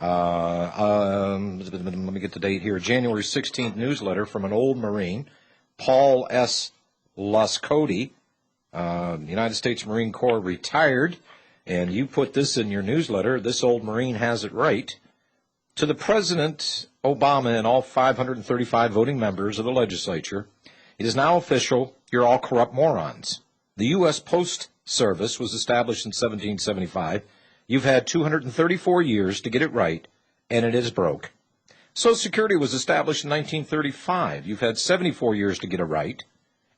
Let me get the date here. January 16th newsletter from an old Marine, Paul S. Lascodi, United States Marine Corps, retired, and you put this in your newsletter. This old Marine has it right. To the President Obama and all 535 voting members of the legislature, it is now official, you're all corrupt morons. The U.S. Post Service was established in 1775. You've had 234 years to get it right, and it is broke. Social Security was established in 1935. You've had 74 years to get it right,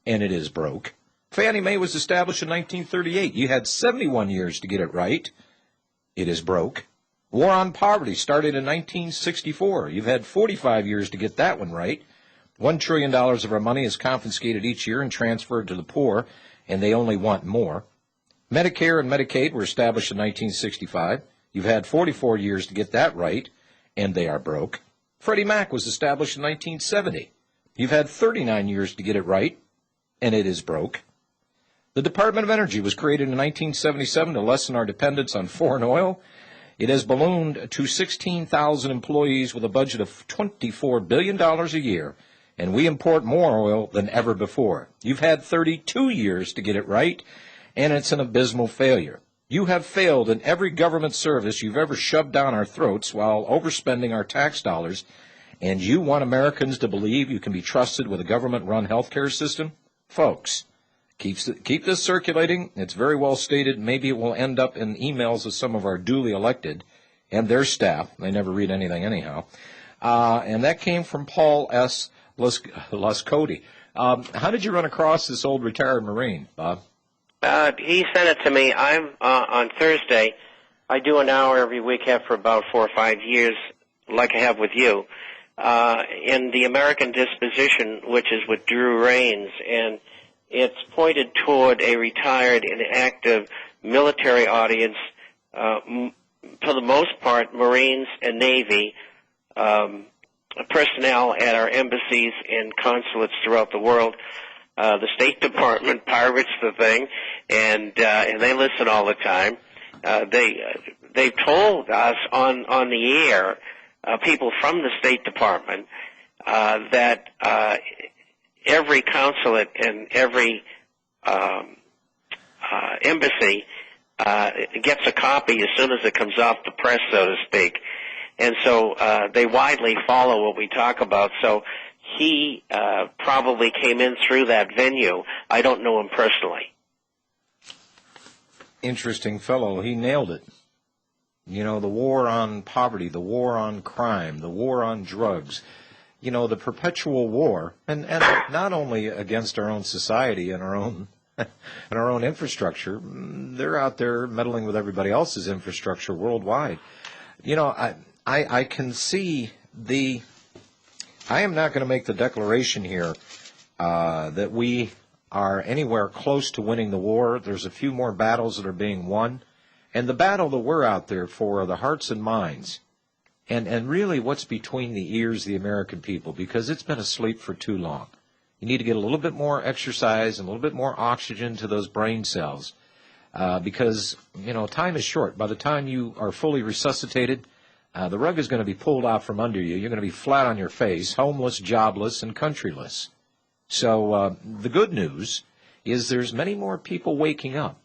and it is broke. Fannie Mae was established in 1938. You had 71 years to get it right. It is broke. War on poverty started in 1964. You've had 45 years to get that one right. $1 trillion of our money is confiscated each year and transferred to the poor, and they only want more. Medicare and Medicaid were established in 1965. You've had 44 years to get that right, and they are broke. Freddie Mac was established in 1970. You've had 39 years to get it right, and it is broke. The Department of Energy was created in 1977 to lessen our dependence on foreign oil. It has ballooned to 16,000 employees with a budget of $24 billion a year, and we import more oil than ever before. You've had 32 years to get it right, and it's an abysmal failure. You have failed in every government service you've ever shoved down our throats while overspending our tax dollars, and you want Americans to believe you can be trusted with a government-run health care system? Folks, keep this circulating. It's very well stated. Maybe it will end up in emails of some of our duly elected and their staff. They never read anything anyhow. And that came from Paul S. Lascodi. How did you run across this old retired Marine, Bob? He sent it to me. I'm on Thursday. I do an hour every week, have for about 4 or 5 years, like I have with you, in the American Disposition, which is with Drew Rains, and it's pointed toward a retired and active military audience, for the most part, Marines and Navy personnel at our embassies and consulates throughout the world. The State Department pirates the thing, and they listen all the time. They told us on the air, people from the State Department, that every consulate and every embassy gets a copy as soon as it comes off the press, so to speak. And so they widely follow what we talk about. So he probably came in through that venue. I don't know him personally. Interesting fellow. He nailed it. You know, the war on poverty, the war on crime, the war on drugs, you know, the perpetual war, and not only against our own society and our own and our own infrastructure. They're out there meddling with everybody else's infrastructure worldwide. You know, I can see the... I am not going to make the declaration here that we are anywhere close to winning the war. There's a few more battles that are being won. And the battle that we're out there for are the hearts and minds. And really what's between the ears of the American people, because it's been asleep for too long. You need to get a little bit more exercise and a little bit more oxygen to those brain cells because, you know, time is short. By the time you are fully resuscitated, the rug is going to be pulled out from under you. You're going to be flat on your face, homeless, jobless, and countryless. So the good news is there's many more people waking up.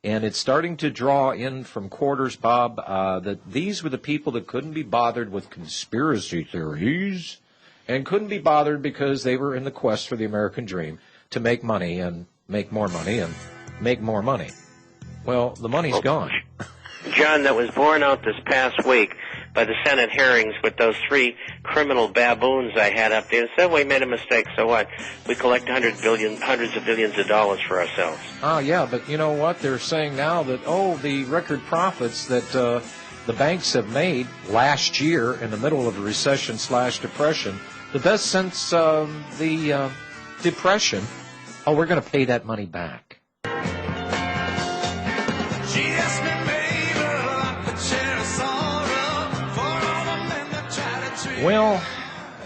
And it's starting to draw in from quarters, Bob, that these were the people that couldn't be bothered with conspiracy theories and couldn't be bothered because they were in the quest for the American dream to make money and make more money and make more money. Well, the money's gone. John, that was borne out this past week by the Senate hearings with those 3 criminal baboons I had up there. And said we made a mistake, so what? We collect hundreds of billions of dollars for ourselves. Oh, yeah, but you know what? They're saying now that, the record profits that the banks have made last year in the middle of a recession/depression, the best since the Depression, we're going to pay that money back. Well,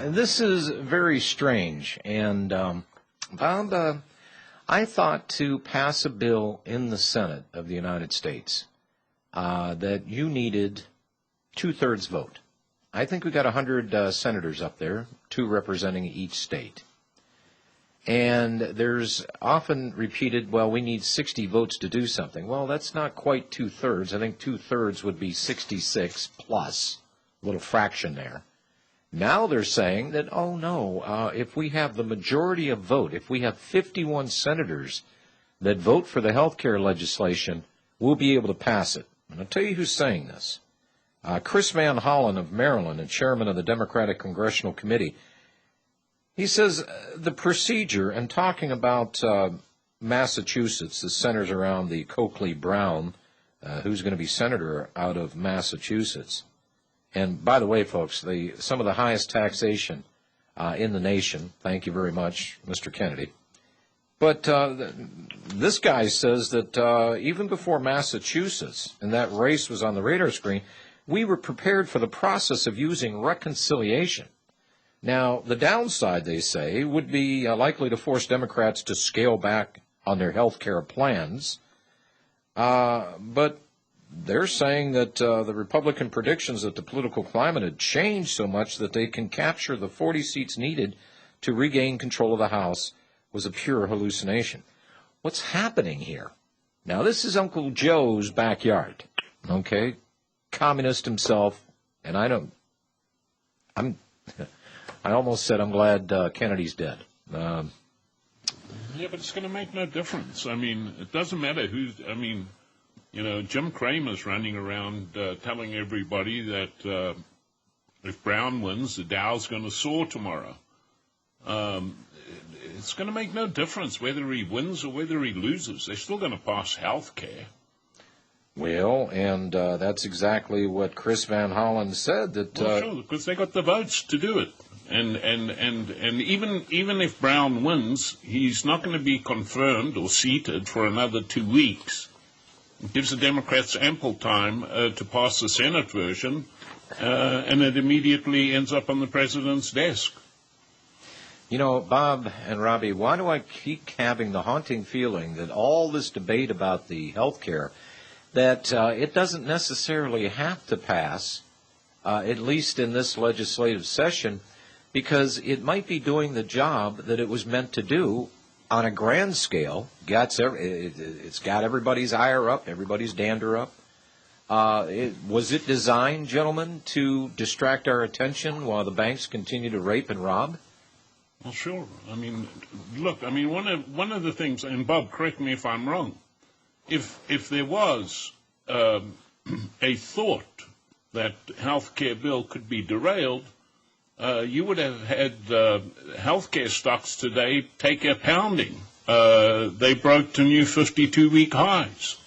this is very strange, and Bob, I thought to pass a bill in the Senate of the United States that you needed two-thirds vote. I think we got 100 senators up there, 2 representing each state. And there's often repeated, well, we need 60 votes to do something. Well, that's not quite two-thirds. I think two-thirds would be 66 plus, a little fraction there. Now they're saying that, oh, no, if we have the majority of vote, if we have 51 senators that vote for the health care legislation, we'll be able to pass it. And I'll tell you who's saying this. Chris Van Hollen of Maryland, and chairman of the Democratic Congressional Committee, he says the procedure, and talking about Massachusetts, this centers around the Coakley Brown, who's going to be senator out of Massachusetts. And by the way, folks, some of the highest taxation in the nation. Thank you very much, Mr. Kennedy. But this guy says that even before Massachusetts, and that race was on the radar screen, we were prepared for the process of using reconciliation. Now, the downside, they say, would be likely to force Democrats to scale back on their health care plans. But they're saying that the Republican predictions that the political climate had changed so much that they can capture the 40 seats needed to regain control of the House was a pure hallucination. What's happening here? Now, this is Uncle Joe's backyard, okay? Communist himself, and I almost said I'm glad Kennedy's dead. Yeah, but it's going to make no difference. I mean, it doesn't matter who's, I mean, you know, Jim Cramer's running around telling everybody that if Brown wins, the Dow's going to soar tomorrow. It's going to make no difference whether he wins or whether he loses. They're still going to pass health care. Well, and that's exactly what Chris Van Hollen said. That well, sure, because they got the votes to do it. And even if Brown wins, he's not going to be confirmed or seated for another 2 weeks. It gives the Democrats ample time to pass the Senate version, and it immediately ends up on the president's desk. You know, Bob and Robbie, why do I keep having the haunting feeling that all this debate about the health care, that it doesn't necessarily have to pass, at least in this legislative session, because it might be doing the job that it was meant to do on a grand scale. It's got everybody's ire up, everybody's dander up. Was it designed, gentlemen, to distract our attention while the banks continue to rape and rob? Well, sure. I mean, look, I mean, one of the things, and Bob, correct me if I'm wrong, if there was a thought that health care bill could be derailed, you would have had health care stocks today take a pounding. They broke to new 52-week highs.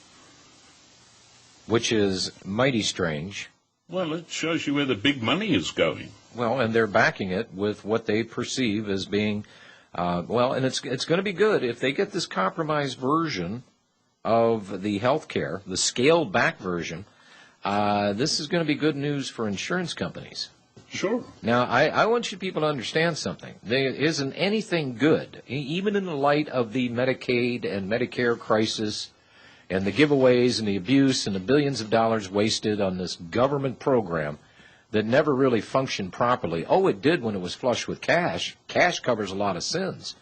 Which is mighty strange. Well, it shows you where the big money is going. Well, and they're backing it with what they perceive as being, and it's going to be good if they get this compromised version of the health care, the scaled-back version. This is going to be good news for insurance companies. Sure. Now, I want you people to understand something. There isn't anything good, even in the light of the Medicaid and Medicare crisis and the giveaways and the abuse and the billions of dollars wasted on this government program that never really functioned properly. Oh, it did when it was flush with cash. Cash covers a lot of sins.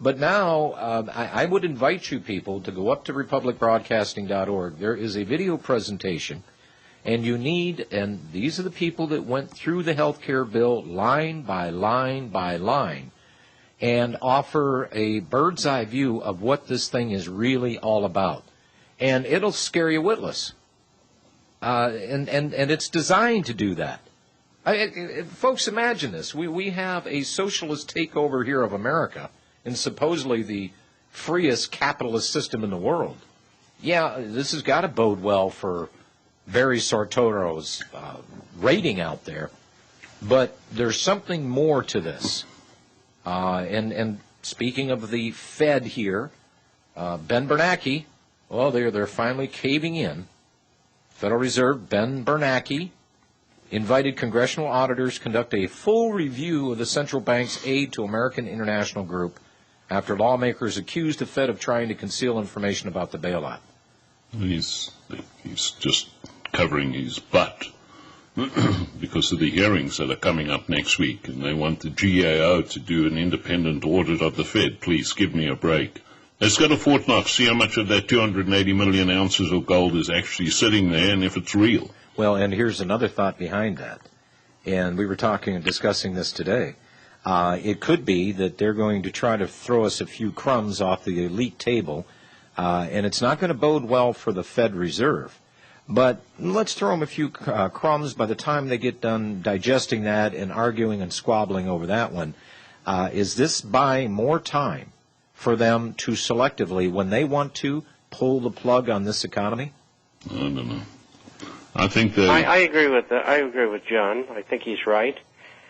But now I would invite you people to go up to republicbroadcasting.org. There is a video presentation. And and these are the people that went through the health care bill line by line by line and offer a bird's eye view of what this thing is really all about. And it'll scare you witless. And it's designed to do that. Folks, imagine this. We have a socialist takeover here of America in supposedly the freest capitalist system in the world. Yeah, this has got to bode well for Barry Sartoro's rating out there, but there's something more to this. And speaking of the Fed here, Ben Bernanke, well, they're finally caving in. Federal Reserve Ben Bernanke invited congressional auditors to conduct a full review of the central bank's aid to American International Group after lawmakers accused the Fed of trying to conceal information about the bailout. He's just covering his butt. because of the hearings that are coming up next week, and they want the GAO to do an independent audit of the Fed. Please give me a break. Let's go to Fort Knox, see how much of that 280 million ounces of gold is actually sitting there and if it's real. Well, and here's another thought behind that. And we were talking and discussing this today. It could be that they're going to try to throw us a few crumbs off the elite table, and it's not going to bode well for the Fed Reserve. But let's throw them a few crumbs by the time they get done digesting that and arguing and squabbling over that one. Is this buying more time for them to selectively, when they want to, pull the plug on this economy? I don't know. I think that I agree with John. I think he's right.